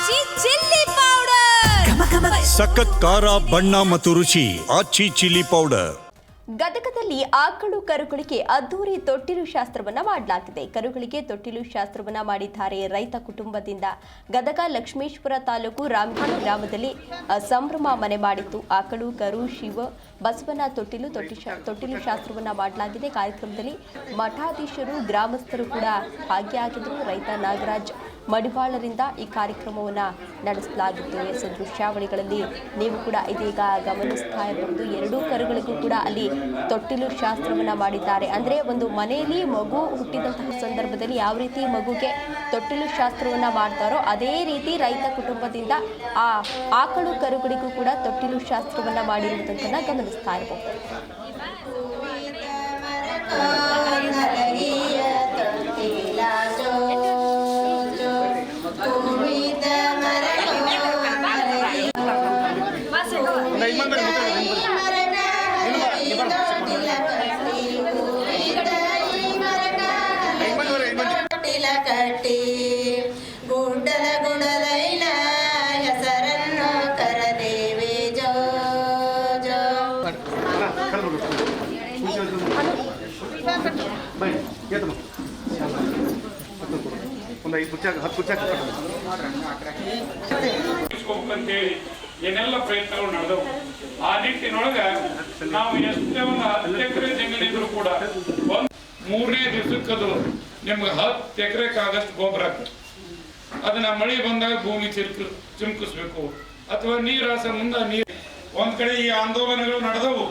ಆಚಿ chilli powder ಸಖತ್ ಖಾರ ಬಣ್ಣ ಮತ್ತು ರುಚಿ ಆಚಿ ಚಿಲ್ಲಿ ಪೌಡರ್. ಗದಗದಲ್ಲಿ ಆಕಳು ಕರುಗಳಿಗೆ ಅದ್ದೂರಿ ತೊಟ್ಟಿಲು ಶಾಸ್ತ್ರವನ್ನ ಮಾಡಲಾಗಿದೆ. ಕರುಗಳಿಗೆ ತೊಟ್ಟಿಲು ಶಾಸ್ತ್ರವನ್ನ ಮಾಡಿದ್ದಾರೆ ರೈತ ಕುಟುಂಬದಿಂದ. ಗದಗ ಲಕ್ಷ್ಮೇಶ್ವರ ತಾಲೂಕು ರಾಮಗಿರಿ ಗ್ರಾಮದಲ್ಲಿ ಸಂಭ್ರಮ ಮನೆ ಮಾಡಿತ್ತು. ಆಕಳು ಕರು ಶಿವ ಬಸವನ ತೊಟ್ಟಿಲು ಶಾಸ್ತ್ರವನ್ನ ಮಾಡಲಾಗಿದೆ. ಕಾರ್ಯಕ್ರಮದಲ್ಲಿ ಮಠಾಧೀಶರು ಗ್ರಾಮಸ್ಥರು ಕೂಡ ಭಾಗಿಯಾಗಿದ್ದರು. ರೈತ ನಾಗರಾಜ್ ಮಡಿವಾಳರಿಂದ ಈ ಕಾರ್ಯಕ್ರಮವನ್ನು ನಡೆಸಲಾಗಿತ್ತು. ಎಸ್ ದೃಶ್ಯಾವಳಿಗಳಲ್ಲಿ ನೀವು ಕೂಡ ಇದೀಗ ಗಮನಿಸ್ತಾ ಇರಬಹುದು. ಎರಡೂ ಕರುಗಳಿಗೂ ಕೂಡ ಅಲ್ಲಿ ತೊಟ್ಟಿಲು ಶಾಸ್ತ್ರವನ್ನ ಮಾಡಿದ್ದಾರೆ. ಅಂದ್ರೆ ಒಂದು ಮನೆಯಲ್ಲಿ ಮಗು ಹುಟ್ಟಿದಂತಹ ಸಂದರ್ಭದಲ್ಲಿ ಯಾವ ರೀತಿ ಮಗುಗೆ ತೊಟ್ಟಿಲು ಶಾಸ್ತ್ರವನ್ನ ಮಾಡ್ತಾರೋ ಅದೇ ರೀತಿ ರೈತ ಕುಟುಂಬದಿಂದ ಆ ಆಕಳು ಕರುಗಳಿಗೂ ಕೂಡ ತೊಟ್ಟಿಲು ಶಾಸ್ತ್ರವನ್ನ ಮಾಡಿರುವುದನ್ನ ಗಮನಿಸ್ತಾ ಇರಬಹುದು. ಕಟ್ಟಿ ಗುಡ್ಡದ ಗುಡದೈನ ಹೆಸರನ್ನು ಕರದೇವೆ ಜೋ ಜೋ. ಅಂತೇಳಿ ಏನೆಲ್ಲ ಪ್ರಯತ್ನಗಳು ನಡೆದವು. ಆ ನಿಟ್ಟಿನೊಳಗೆ ನಾವು ಎಷ್ಟೇ ಒಂದು 10 ಎಕರೆ ಜಮೀನಿದ್ರು ಕೂಡ ಮೂರನೇ ದಿವಸಕ್ಕದು ನಿಮ್ಗೆ 10 ಎಕರೆಕಾಗಷ್ಟು ಗೊಬ್ಬರ ಅದನ್ನ ಮಳೆ ಬಂದಾಗ ಭೂಮಿ ಚಿಮ್ಕಿಸ್ಬೇಕು ಅಥವಾ ನೀರಾಸ ಮುಂದೆ ನೀರು ಒಂದ್ ಕಡೆ ಈ ಆಂದೋಲನಗಳು ನಡೆದವು.